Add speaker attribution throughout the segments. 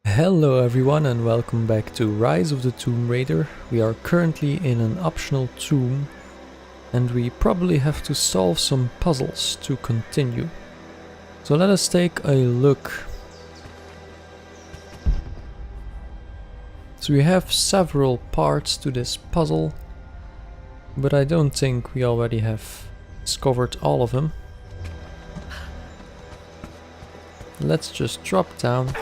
Speaker 1: Hello everyone and welcome back to Rise of the Tomb Raider. We are currently in an optional tomb and we probably have to solve some puzzles to continue. So let us take a look. So we have several parts to this puzzle, but I don't think we already have discovered all of them. Let's just drop down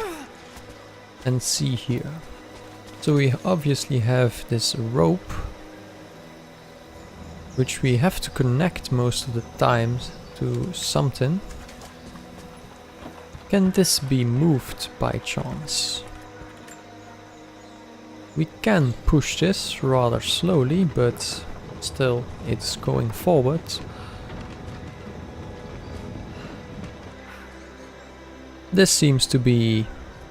Speaker 1: and see here. So we obviously have this rope, which we have to connect most of the time to something. Can this be moved by chance? We can push this rather slowly, but still it's going forward. This seems to be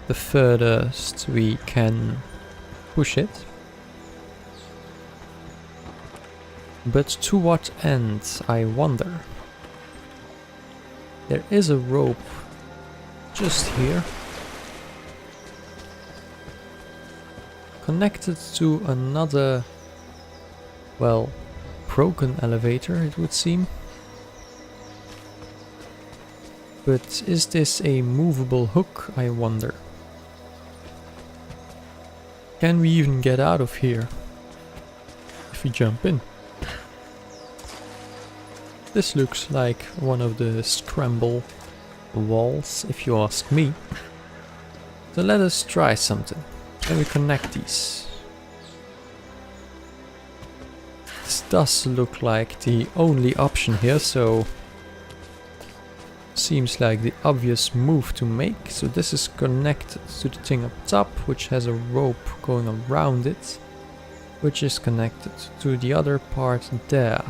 Speaker 1: the furthest we can push it. But to what end, I wonder? There is a rope just here, connected to another, well, broken elevator, it would seem. But is this a movable hook, I wonder? Can we even get out of here if we jump in? This looks like one of the scramble walls, if you ask me. So let us try something. Can we connect these? This does look like the only option here, so seems like the obvious move to make. So this is connected to the thing up top, which has a rope going around it, which is connected to the other part there.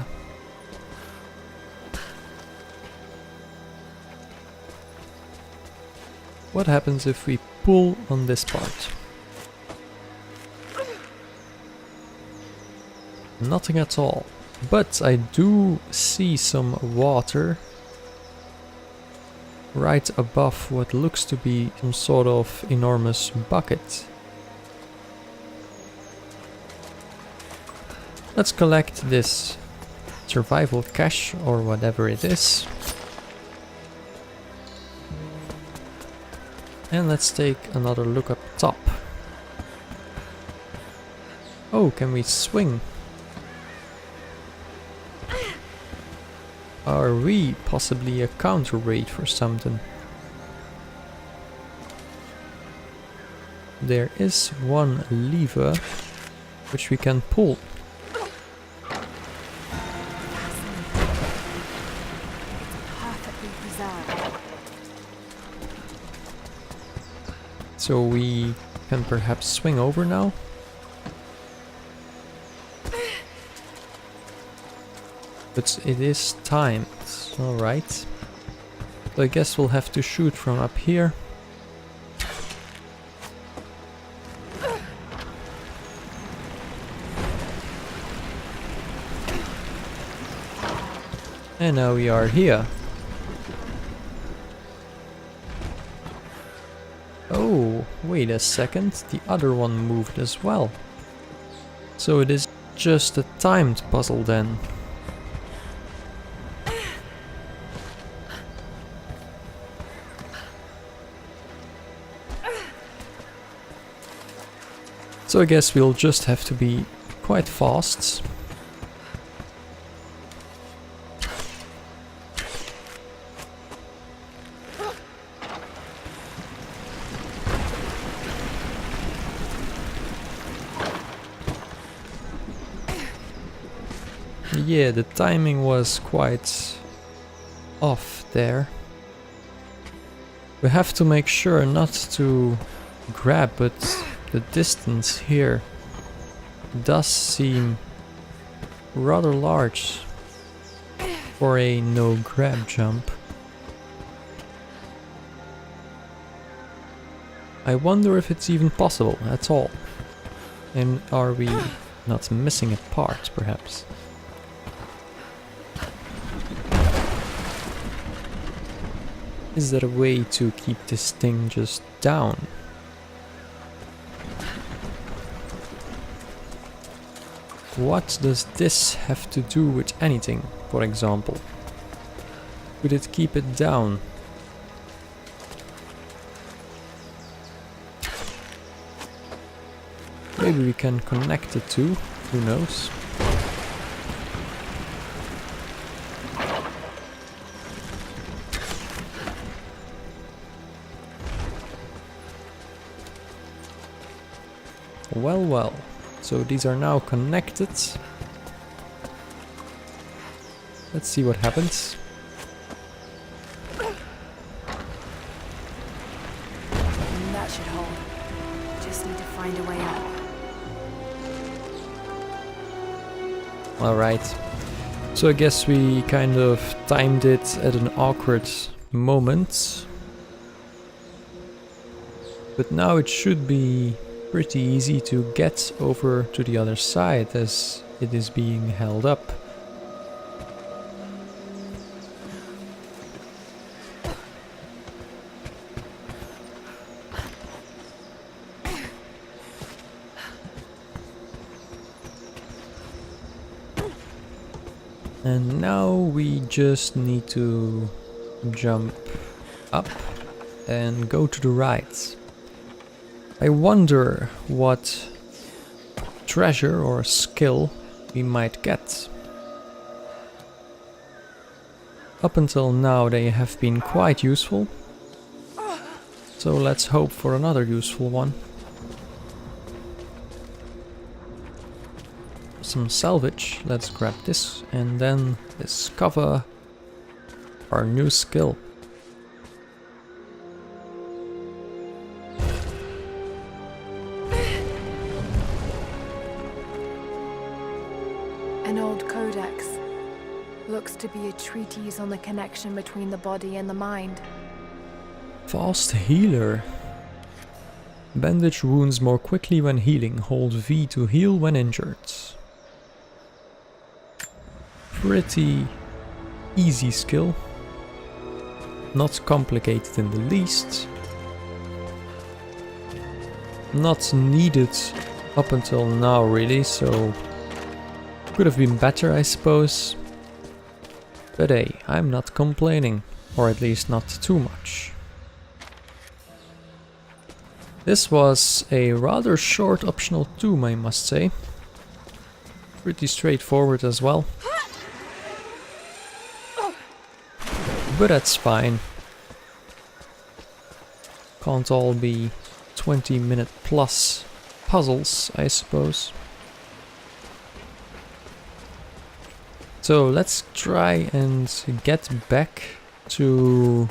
Speaker 1: What happens if we pull on this part? Nothing at all. But I do see some water right above what looks to be some sort of enormous bucket. Let's collect this survival cache or whatever it is. And let's take another look up top. Oh, can we swing? Are we possibly a counter raid for something? There is one lever which we can pull. So we can perhaps swing over now. But it is timed, alright. So I guess we'll have to shoot from up here. And now we are here. Oh, wait a second, the other one moved as well. So it is just a timed puzzle then. So I guess we'll just have to be quite fast. Yeah, the timing was quite off there. We have to make sure not to grab, but the distance here does seem rather large for a no grab jump. I wonder if it's even possible at all. And are we not missing a part, perhaps? Is there a way to keep this thing just down? What does this have to do with anything, for example? Could it keep it down? Maybe we can connect the two, who knows? Well, well. So these are now connected. Let's see what happens.
Speaker 2: That should hold. Just need to find a way out.
Speaker 1: Alright. So I guess we kind of timed it at an awkward moment. But now it should be pretty easy to get over to the other side as it is being held up. And now we just need to jump up and go to the right. I wonder what treasure or skill we might get. Up until now they have been quite useful, so let's hope for another useful one. Some salvage, let's grab this and then discover our new skill.
Speaker 2: An old codex. Looks to be a treatise on the connection between the body and the mind.
Speaker 1: Fast healer. Bandage wounds more quickly when healing. Hold V to heal when injured. Pretty easy skill. Not complicated in the least. Not needed up until now really, so could have been better I suppose. But hey, I'm not complaining, or at least not too much. This was a rather short optional tomb, I must say. Pretty straightforward as well. But that's fine. Can't all be 20-minute plus puzzles, I suppose. So let's try and get back to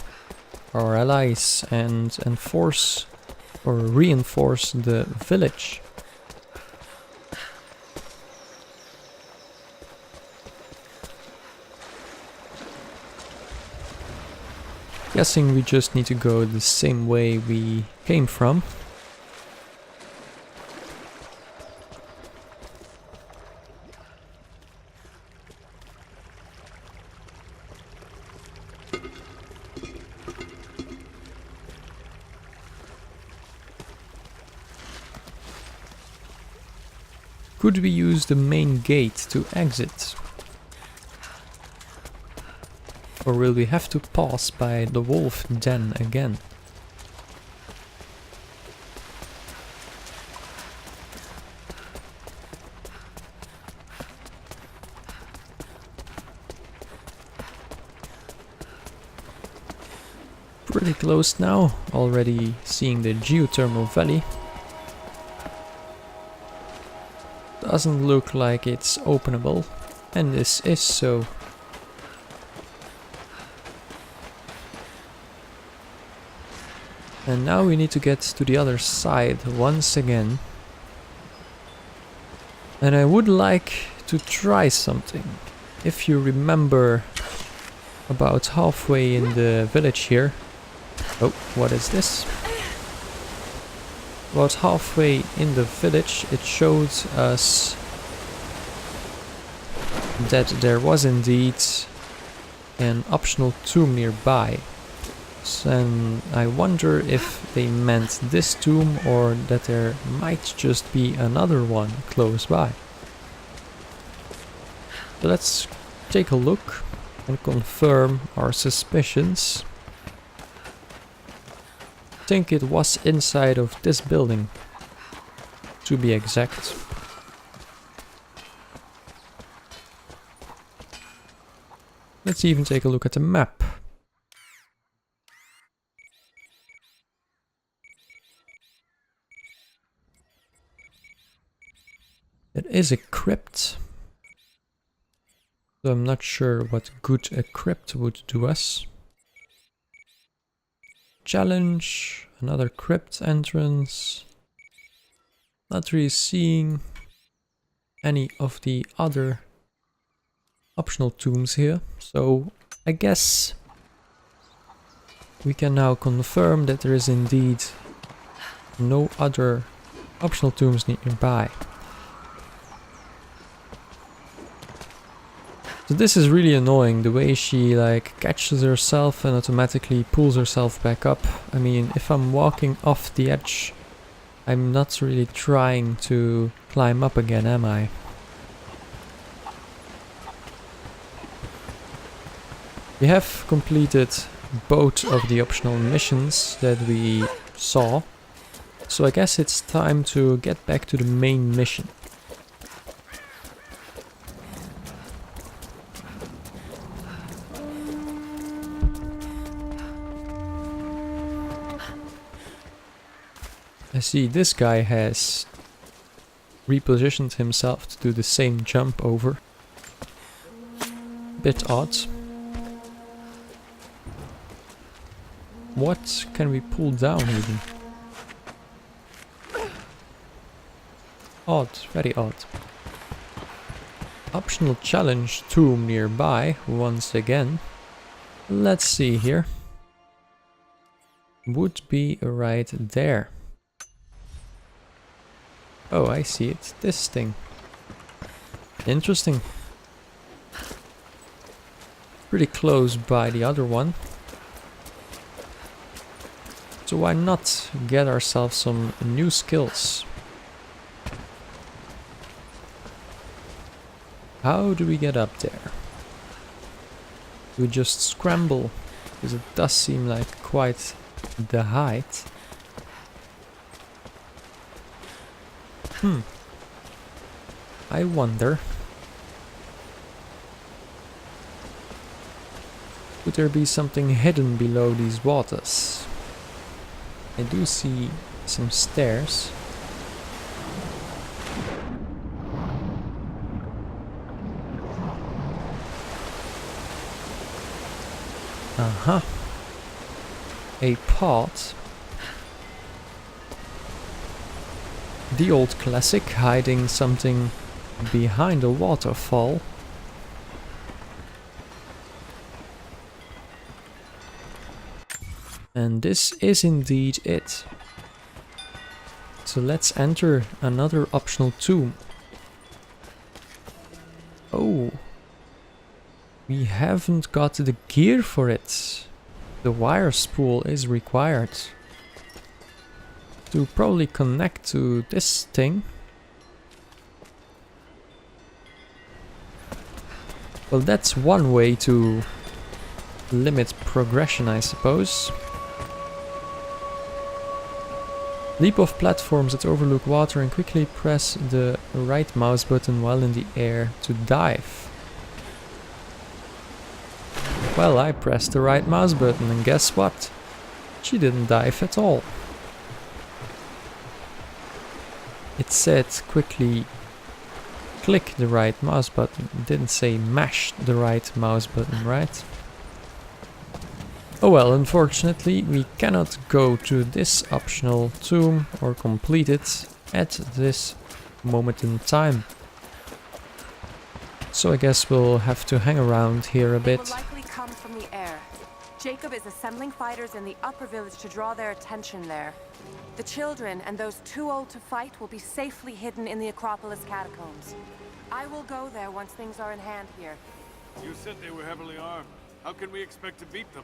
Speaker 1: our allies and enforce or reinforce the village. Guessing we just need to go the same way we came from. Could we use the main gate to exit? Or will we have to pass by the wolf den again? Pretty close now, already seeing the geothermal valley. Doesn't look like it's openable, and this is so. And now we need to get to the other side once again. And I would like to try something. If you remember, about halfway in the village here. Oh, what is this? About halfway in the village it showed us that there was indeed an optional tomb nearby. And I wonder if they meant this tomb or that there might just be another one close by. So let's take a look and confirm our suspicions. I think it was inside of this building, to be exact. Let's even take a look at the map. It is a crypt. So I'm not sure what good a crypt would do us. Challenge, another crypt entrance. Not really seeing any of the other optional tombs here. So I guess we can now confirm that there is indeed no other optional tombs nearby. So this is really annoying, the way she like catches herself and automatically pulls herself back up. I mean, if I'm walking off the edge, I'm not really trying to climb up again, am I? We have completed both of the optional missions that we saw, so I guess it's time to get back to the main mission. I see this guy has repositioned himself to do the same jump over. Bit odd. What can we pull down even? Odd, very odd. Optional challenge tomb nearby once again. Let's see here. Would be right there. Oh, I see it. This thing. Interesting. Pretty close by the other one. So why not get ourselves some new skills? How do we get up there? We just scramble, because it does seem like quite the height. I wonder. Could there be something hidden below these waters? I do see some stairs. Uh-huh. A pot. The old classic, hiding something behind a waterfall. And this is indeed it. So let's enter another optional tomb. Oh. We haven't got the gear for it. The wire spool is required to probably connect to this thing. Well, that's one way to limit progression, I suppose. Leap off platforms that overlook water and quickly press the right mouse button while in the air to dive. Well, I pressed the right mouse button and guess what? She didn't dive at all. It said quickly click the right mouse button. It didn't say mash the right mouse button, right? Oh well, unfortunately we cannot go to this optional tomb or complete it at this moment in time. So I guess we'll have to hang around here a bit.
Speaker 3: Will likely come from the air. Jacob is assembling fighters in the upper village to draw their attention there. The children and those too old to fight will be safely hidden in the Acropolis catacombs. I will go there once things are in hand here.
Speaker 4: You said they were heavily armed. How can we expect to beat them?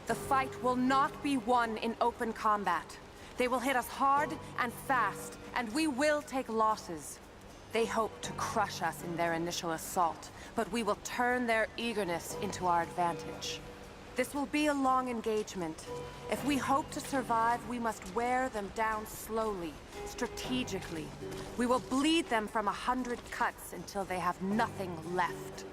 Speaker 3: The fight will not be won in open combat. They will hit us hard and fast, and we will take losses. They hope to crush us in their initial assault, but we will turn their eagerness into our advantage. This will be a long engagement. If we hope to survive, we must wear them down slowly, strategically. We will bleed them from 100 cuts until they have nothing left.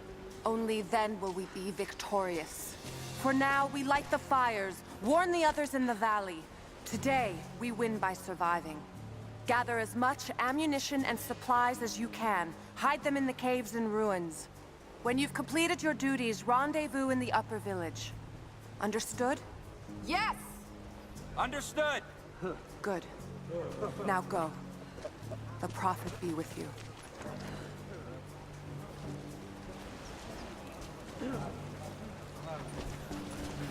Speaker 3: Only then will we be victorious. For now, we light the fires, warn the others in the valley. Today, we win by surviving. Gather as much ammunition and supplies as you can. Hide them in the caves and ruins. When you've completed your duties, rendezvous in the upper village. Understood?
Speaker 5: Yes!
Speaker 6: Understood!
Speaker 3: Good. Now go. The Prophet be with you.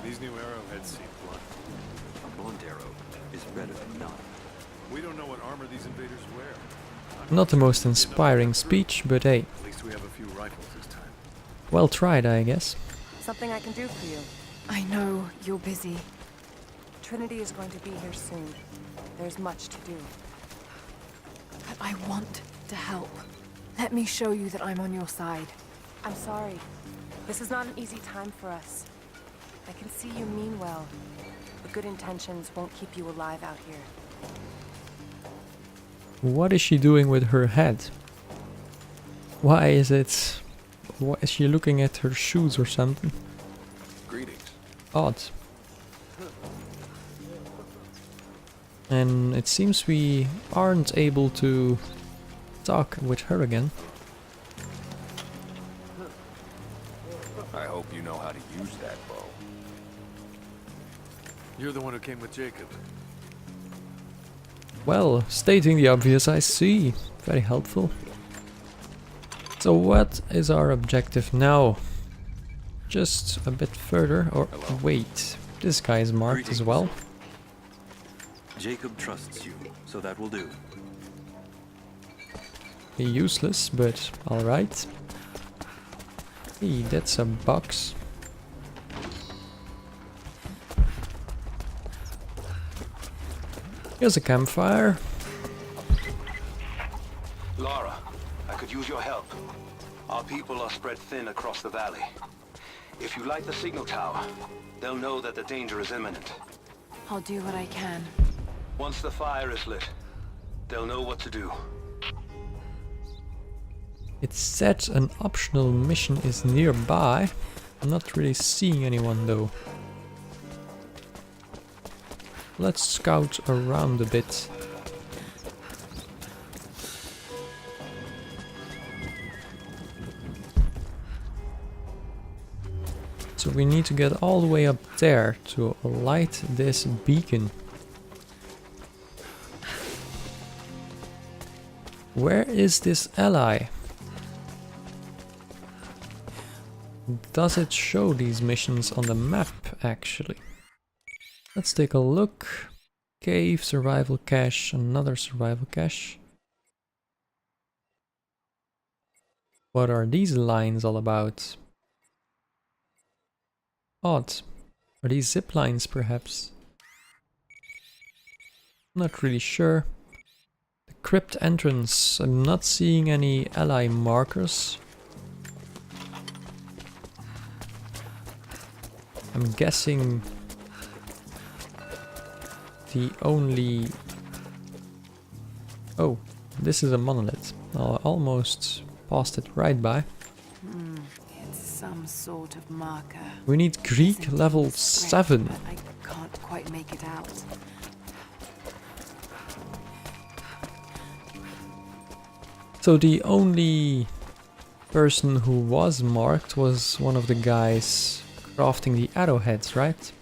Speaker 4: These new arrowheads seem blunt.
Speaker 6: A blunt arrow is better than none.
Speaker 4: We don't know what armor these invaders wear.
Speaker 1: Not the most inspiring speech, but hey,
Speaker 4: At least we have a few rifles this time.
Speaker 1: well tried, I guess.
Speaker 3: Something I can do for you.
Speaker 2: I know you're busy.
Speaker 3: Trinity is going to be here soon. There's much to do.
Speaker 2: But I want to help. Let me show you that I'm on your side.
Speaker 3: I'm sorry. This is not an easy time for us. I can see you mean well. But good intentions won't keep you alive out here.
Speaker 1: What is she doing with her head? Why is it... Why is she looking at her shoes or something?
Speaker 4: Greetings.
Speaker 1: Odd. And it seems we aren't able to talk with her again.
Speaker 6: I hope you know how to use that bow.
Speaker 4: You're the one who came with Jacob.
Speaker 1: Well, stating the obvious, I see. Very helpful. So what is our objective now? Just a bit further, or wait, this guy is marked as well.
Speaker 6: Jacob trusts you, so that will do.
Speaker 1: Useless, but alright. Hey, that's a box. Here's a campfire.
Speaker 7: Lara, I could use your help. Our people are spread thin across the valley. If you light the signal tower, they'll know that the danger is imminent.
Speaker 2: I'll do what I can.
Speaker 7: Once the fire is lit, they'll know what to do.
Speaker 1: It said an optional mission is nearby. I'm not really seeing anyone though. Let's scout around a bit. So we need to get all the way up there to light this beacon. Where is this ally? Does it show these missions on the map actually? Let's take a look. Cave, survival cache, another survival cache. What are these lines all about? Odd. Are these zip lines perhaps? Not really sure. The crypt entrance. I'm not seeing any ally markers. I'm guessing the only... Oh, this is a monolith. I almost passed it right by.
Speaker 2: It's some sort of marker.
Speaker 1: We need Greek
Speaker 2: Isn't
Speaker 1: level
Speaker 2: script,
Speaker 1: 7.
Speaker 2: but I can't quite make it out.
Speaker 1: So the only person who was marked was one of the guys crafting the arrowheads, right?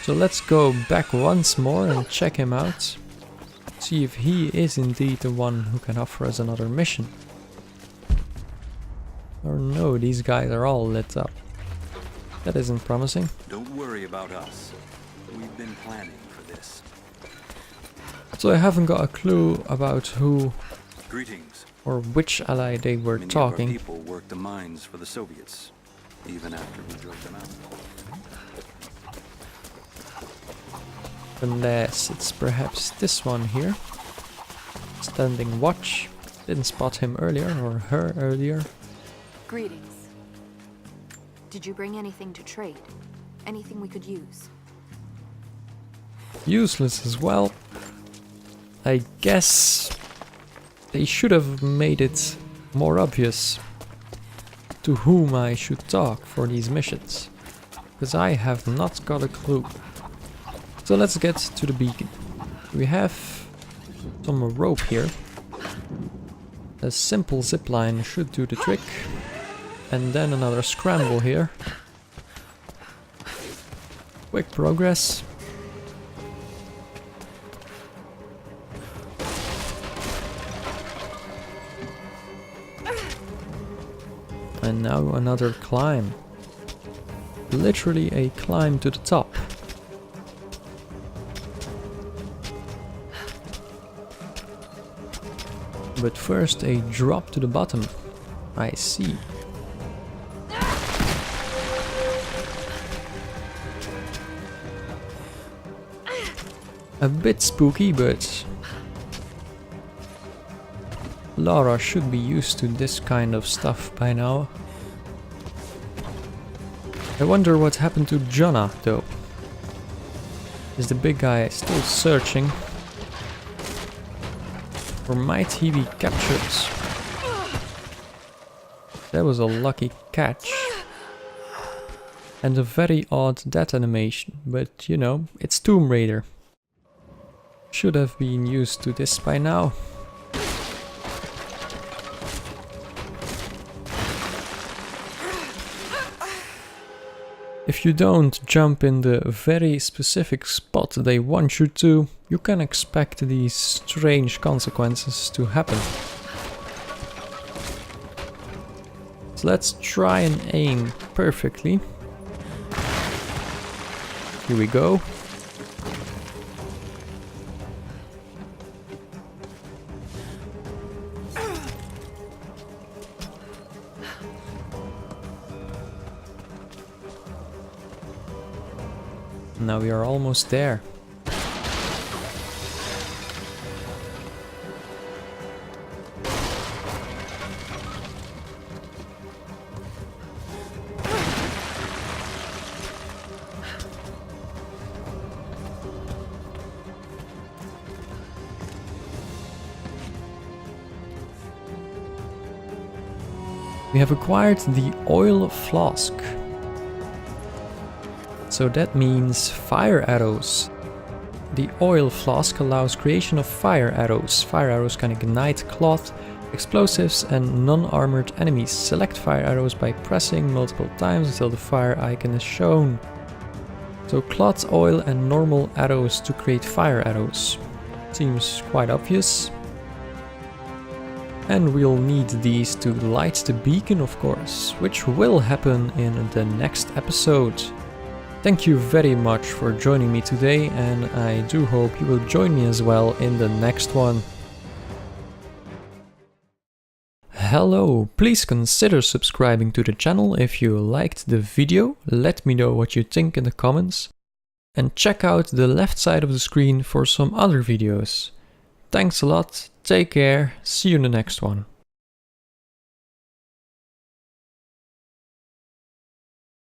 Speaker 1: So let's go back once more and check him out. See if he is indeed the one who can offer us another mission. Or no, these guys are all lit up. That isn't promising.
Speaker 6: Don't worry about us. We've been planning for this.
Speaker 1: So I haven't got a clue about who
Speaker 6: Greetings.
Speaker 1: or which ally they were
Speaker 6: Many
Speaker 1: talking.
Speaker 6: of our people worked the mines for the Soviets, even after we drove them out.
Speaker 1: Unless it's perhaps this one here. standing watch. Didn't spot him earlier, or her earlier.
Speaker 5: Greetings. Did you bring anything to trade? Anything we could use?
Speaker 1: Useless as well. I guess they should have made it more obvious to whom I should talk for these missions, because I have not got a clue. So let's get to the beacon. We have some rope here. A simple zipline should do the trick. And then another scramble here. Quick progress. And now another climb. Literally a climb to the top. But first a drop to the bottom. I see. A bit spooky, but Lara should be used to this kind of stuff by now. I wonder what happened to Jonah, though. Is the big guy still searching? Or might he be captured? That was a lucky catch. And a very odd death animation, but you know, it's Tomb Raider. Should have been used to this by now. If you don't jump in the very specific spot they want you to, you can expect these strange consequences to happen. So let's try and aim perfectly. Here we go. Now we are almost there. We have acquired the oil flask. So that means fire arrows. The oil flask allows creation of fire arrows. Fire arrows can ignite cloth, explosives and non-armored enemies. Select fire arrows by pressing multiple times until the fire icon is shown. So cloth, oil and normal arrows to create fire arrows. Seems quite obvious. And we'll need these to light the beacon, of course, which will happen in the next episode. Thank you very much for joining me today, and I do hope you will join me as well in the next one. Hello, please consider subscribing to the channel if you liked the video, let me know what you think in the comments, and check out the left side of the screen for some other videos. Thanks a lot, take care, see you in the next one.